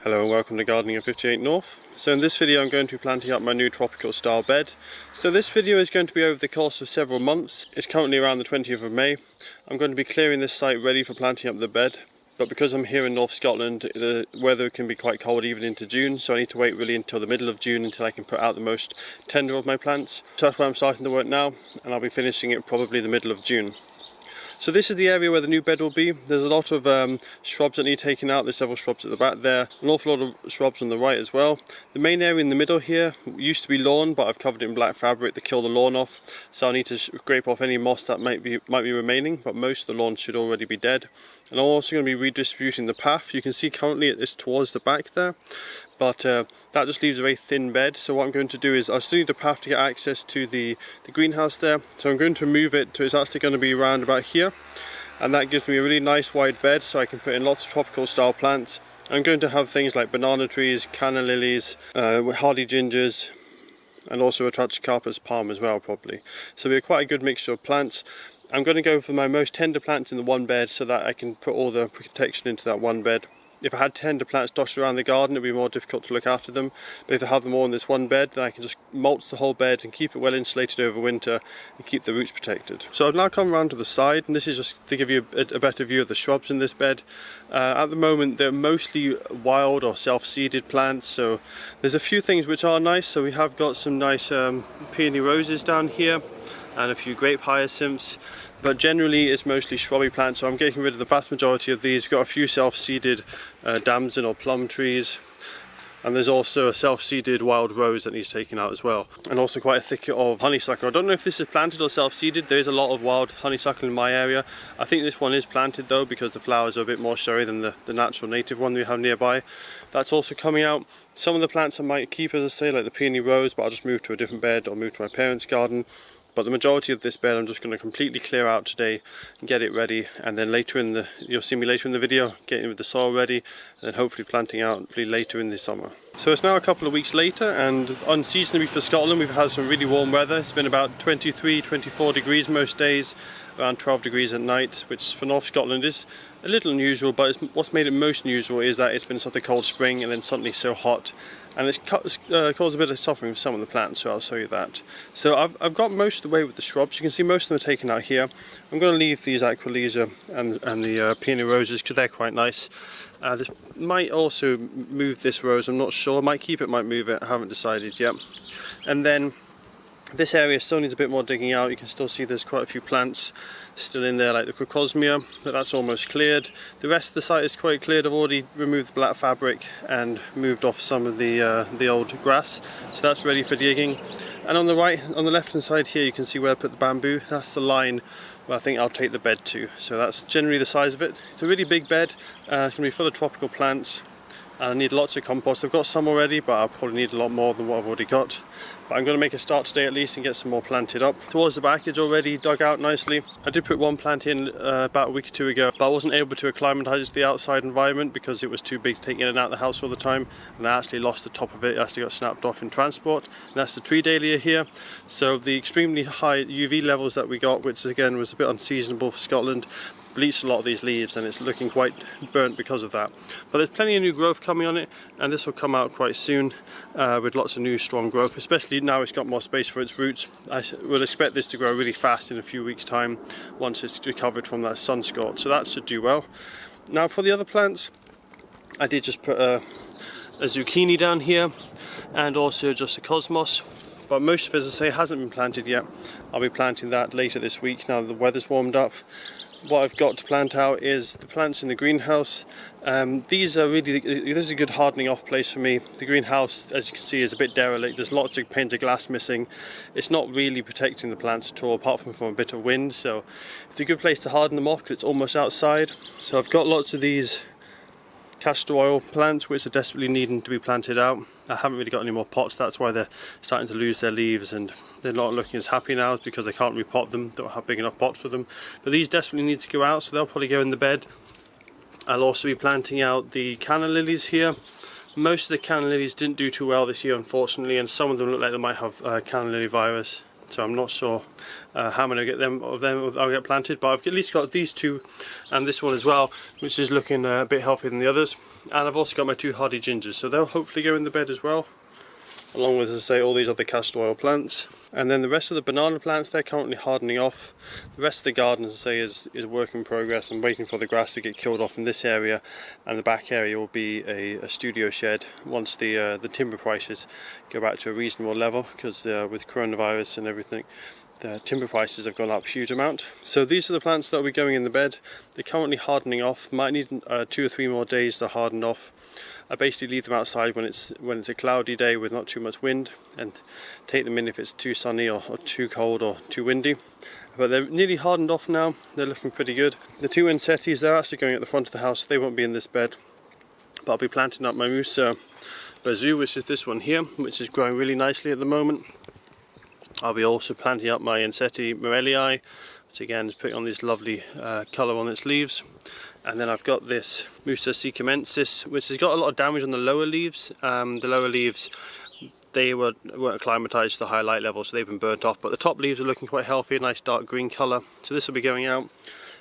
Hello and welcome to Gardening at 58 North. So in this video I'm going to be planting up my new tropical style bed. So this video is going to be over the course of several months. It's currently around the 20th of May. I'm going to be clearing this site ready for planting up the bed. But because I'm here in North Scotland, the weather can be quite cold even into June, so I need to wait really until the middle of June until I can put out the most tender of my plants. So that's why I'm starting the work now, and I'll be finishing it probably the middle of June. So this is the area where the new bed will be. There's a lot of shrubs that need taken out. There's several shrubs at the back there, an awful lot of shrubs on the right as well. The main area in the middle here used to be lawn, but I've covered it in black fabric to kill the lawn off. So I need to scrape off any moss that might be remaining, but most of the lawn should already be dead. And I'm also going to be redistributing the path. You can see currently it's towards the back there, but that just leaves a very thin bed. So what I'm going to do is I still need a path to get access to the greenhouse there. So I'm going to move it to, it's actually going to be around about here, and that gives me a really nice wide bed so I can put in lots of tropical style plants. I'm going to have things like banana trees, Canna Lilies, hardy gingers, and also a Trachycarpus palm as well probably. So it'll be quite a good mixture of plants. I'm going to go for my most tender plants in the one bed so that I can put all the protection into that one bed. If I had tender plants dotted around the garden, it would be more difficult to look after them. But if I have them all in this one bed, then I can just mulch the whole bed and keep it well insulated over winter and keep the roots protected. So I've now come around to the side, and this is just to give you a better view of the shrubs in this bed. At the moment, they're mostly wild or self-seeded plants, so there's a few things which are nice. So we have got some nice peony roses down here, and a few grape hyacinths, but generally it's mostly shrubby plants, so I'm getting rid of the vast majority of these. We've got a few self-seeded damson or plum trees, and there's also a self-seeded wild rose that needs taken out as well, and also quite a thicket of honeysuckle. I don't know if this is planted or self-seeded. There's a lot of wild honeysuckle in my area. I think this one is planted though, because the flowers are a bit more showy than the natural native one we have nearby. That's also coming out. Some of the plants I might keep, as I say, like the peony rose, but I'll just move to a different bed or move to my parents' garden. But the majority of this bed I'm just going to completely clear out today and get it ready, and then you'll see me later in the video getting with the soil ready, and then hopefully planting out later in the summer. So it's now a couple of weeks later, and unseasonably for Scotland we've had some really warm weather. It's been about 23-24 degrees most days, around 12 degrees at night, which for North Scotland is a little unusual, but what's made it most unusual is that it's been such a cold spring and then suddenly so hot, and it's caused a bit of suffering for some of the plants, so I'll show you that. So I've got most of the way with the shrubs. You can see most of them are taken out here. I'm going to leave these Aqualesia and the peony roses because they're quite nice. This might also move this rose, I'm not sure. I might keep it, might move it, I haven't decided yet. And then this area still needs a bit more digging out. You can still see there's quite a few plants still in there, like the coccineum, but that's almost cleared. The rest of the site is quite cleared. I've already removed the black fabric and moved off some of the old grass, so that's ready for digging. And on the left hand side here, you can see where I put the bamboo. That's the line where I think I'll take the bed to. So that's generally the size of it. It's a really big bed. It's going to be full of tropical plants. I need lots of compost. I've got some already, but I'll probably need a lot more than what I've already got. But I'm going to make a start today at least and get some more planted up. Towards the back it's already dug out nicely. I did put one plant in about a week or two ago, but I wasn't able to acclimatise to the outside environment because it was too big to take in and out of the house all the time, and I actually lost the top of it. It actually got snapped off in transport, and that's the tree Dahlia here. So the extremely high UV levels that we got, which again was a bit unseasonable for Scotland, bleached a lot of these leaves, and it's looking quite burnt because of that. But there's plenty of new growth coming on it, and this will come out quite soon with lots of new strong growth, especially now it's got more space for its roots. I would expect this to grow really fast in a few weeks time once it's recovered from that sun scorch, so that should do well. Now for the other plants, I did just put a zucchini down here and also just a cosmos, but most of it, as I say, hasn't been planted yet. I'll be planting that later this week now that the weather's warmed up. What I've got to plant out is the plants in the greenhouse. These are really, this is a good hardening off place for me. The greenhouse, as you can see, is a bit derelict. There's lots of panes of glass missing. It's not really protecting the plants at all, apart from a bit of wind, so it's a good place to harden them off because it's almost outside. So I've got lots of these castor oil plants which are desperately needing to be planted out. I haven't really got any more pots, that's why they're starting to lose their leaves and they're not looking as happy now, because I can't repot them, don't have big enough pots for them. But these desperately need to go out, so they'll probably go in the bed. I'll also be planting out the Canna Lilies here. Most of the Canna Lilies didn't do too well this year, unfortunately, and some of them look like they might have Canna Lily virus. so I'm not sure how many of them I'll get planted, but I've at least got these two and this one as well, which is looking a bit healthier than the others. And I've also got my 2 hardy gingers, so they'll hopefully go in the bed as well, along with, as I say, all these other castor oil plants. And then the rest of the banana plants, they're currently hardening off. The rest of the garden, as I say, is a work in progress. I'm waiting for the grass to get killed off in this area, and the back area will be a studio shed once the timber prices go back to a reasonable level, because with coronavirus and everything, the timber prices have gone up a huge amount. So these are the plants that will be going in the bed. They're currently hardening off. Might need 2 or 3 more days to harden off. I basically leave them outside when it's a cloudy day with not too much wind, and take them in if it's too sunny or too cold or too windy. But they're nearly hardened off now. They're looking pretty good. The 2 insettis, they're actually going at the front of the house. They won't be in this bed, but I'll be planting up my Musa basjoo, which is this one here, which is growing really nicely at the moment. I'll be also planting up my Insetti morellii, which again is putting on this lovely colour on its leaves. And then I've got this Musa Sikimensis, which has got a lot of damage on the lower leaves. The lower leaves, they weren't acclimatised to the high light level, so they've been burnt off. But the top leaves are looking quite healthy, a nice dark green colour. So this will be going out.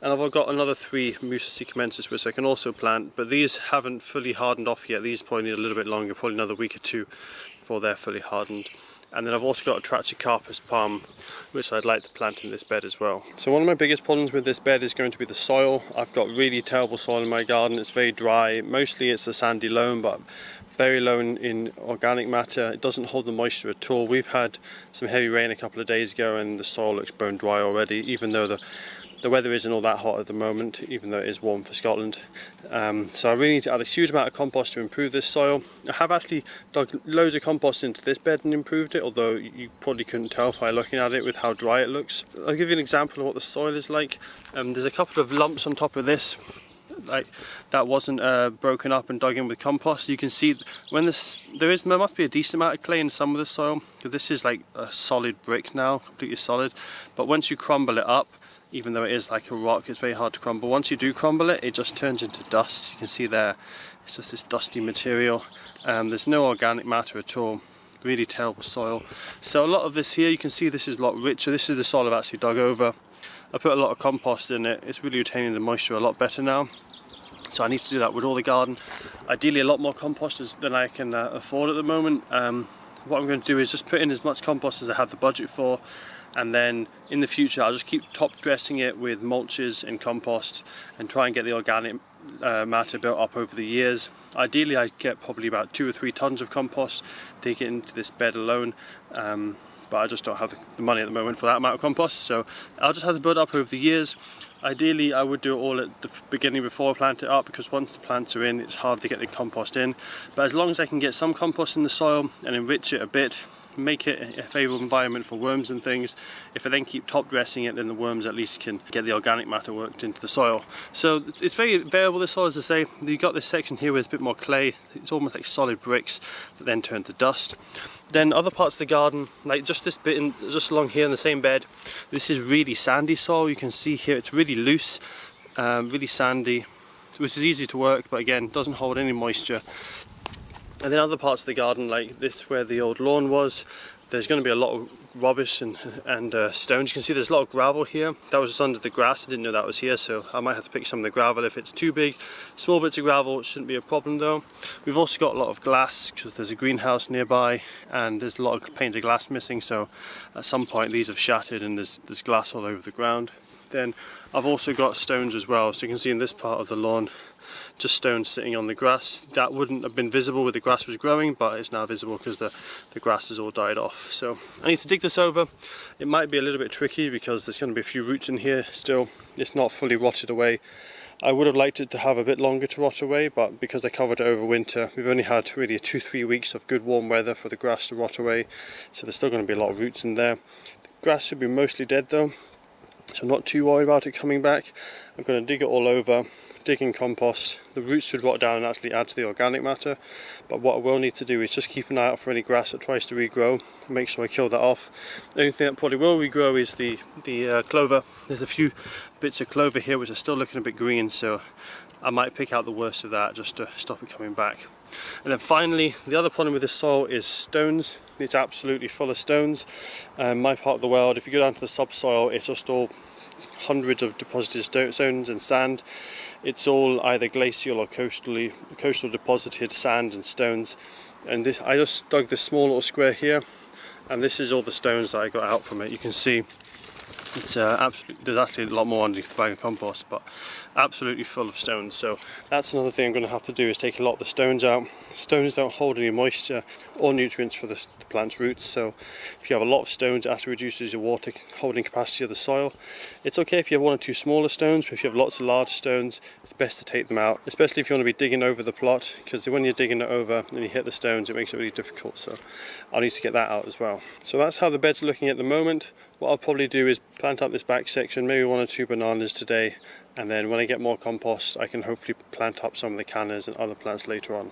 And I've got another 3 Musa Sikimensis which I can also plant, but these haven't fully hardened off yet. These probably need a little bit longer, probably another week or 2 before they're fully hardened. And then I've also got a Trachycarpus palm, which I'd like to plant in this bed as well. So one of my biggest problems with this bed is going to be the soil. I've got really terrible soil in my garden. It's very dry. Mostly it's a sandy loam, but very low in organic matter. It doesn't hold the moisture at all. We've had some heavy rain a couple of days ago and the soil looks bone dry already, even though the weather isn't all that hot at the moment, even though it is warm for Scotland. So I really need to add a huge amount of compost to improve this soil. I have actually dug loads of compost into this bed and improved it, although you probably couldn't tell by looking at it with how dry it looks. I'll give you an example of what the soil is like. There's a couple of lumps on top of this, like that wasn't broken up and dug in with compost. You can see when there must be a decent amount of clay in some of the soil, because this is like a solid brick now, completely solid. But once you crumble it up, even though it is like a rock, it's very hard to crumble. Once you do crumble it, it just turns into dust. You can see there, it's just this dusty material. There's no organic matter at all. Really terrible soil. So a lot of this here, you can see this is a lot richer. This is the soil I've actually dug over. I put a lot of compost in it. It's really retaining the moisture a lot better now. So I need to do that with all the garden. Ideally a lot more compost than I can afford at the moment. What I'm going to do is just put in as much compost as I have the budget for, and then in the future I'll just keep top dressing it with mulches and compost and try and get the organic matter built up over the years. Ideally I get probably about 2 or 3 tons of compost, take it into this bed alone, but I just don't have the money at the moment for that amount of compost, so I'll just have to build up over the years. Ideally I would do it all at the beginning before I plant it up, because once the plants are in, it's hard to get the compost in. But as long as I can get some compost in the soil and enrich it a bit, make it a favourable environment for worms and things, if I then keep top dressing it, then the worms at least can get the organic matter worked into the soil. So it's very variable, this soil, as I say. You've got this section here with a bit more clay. It's almost like solid bricks that then turn to dust. Then other parts of the garden, like just this bit just along here in the same bed, this is really sandy soil. You can see here it's really loose, really sandy, which is easy to work, but again doesn't hold any moisture. And then other parts of the garden, like this where the old lawn was, there's going to be a lot of rubbish and stones. You can see there's a lot of gravel here. That was just under the grass. I didn't know that was here, so I might have to pick some of the gravel if it's too big. Small bits of gravel shouldn't be a problem though. We've also got a lot of glass because there's a greenhouse nearby and there's a lot of panes of glass missing, so at some point these have shattered and there's glass all over the ground. Then I've also got stones as well, so you can see in this part of the lawn just stones sitting on the grass. That wouldn't have been visible where the grass was growing, but it's now visible because the grass has all died off. So I need to dig this over. It might be a little bit tricky because there's going to be a few roots in here still. It's not fully rotted away. I would have liked it to have a bit longer to rot away, but because I covered it over winter, we've only had really 2-3 weeks of good warm weather for the grass to rot away, so there's still going to be a lot of roots in there. The grass should be mostly dead though, so I'm not too worried about it coming back. I'm going to dig it all over, dig in compost. The roots should rot down and actually add to the organic matter, but what I will need to do is just keep an eye out for any grass that tries to regrow, make sure I kill that off. The only thing that probably will regrow is the clover. There's a few bits of clover here which are still looking a bit green, so I might pick out the worst of that just to stop it coming back. And then finally, the other problem with this soil is stones. It's absolutely full of stones. My part of the world, if you go down to the subsoil, it's just all hundreds of deposited stones and sand. It's all either glacial or coastal deposited sand and stones. And this, I just dug this small little square here, and this is all the stones that I got out from it. You can see it's absolutely, there's actually a lot more underneath the bag of compost, but absolutely full of stones. So that's another thing I'm going to have to do, is take a lot of the stones out. Stones don't hold any moisture or nutrients for the plant's roots, so if you have a lot of stones, it actually reduces your water holding capacity of the soil. It's okay if you have one or two smaller stones, but if you have lots of large stones, it's best to take them out, especially if you want to be digging over the plot, because when you're digging it over and you hit the stones, it makes it really difficult. So I'll need to get that out as well. So that's how the bed's looking at the moment. What I'll probably do is plant up this back section, maybe 1 or 2 bananas today, and then when I get more compost I can hopefully plant up some of the cannas and other plants later on.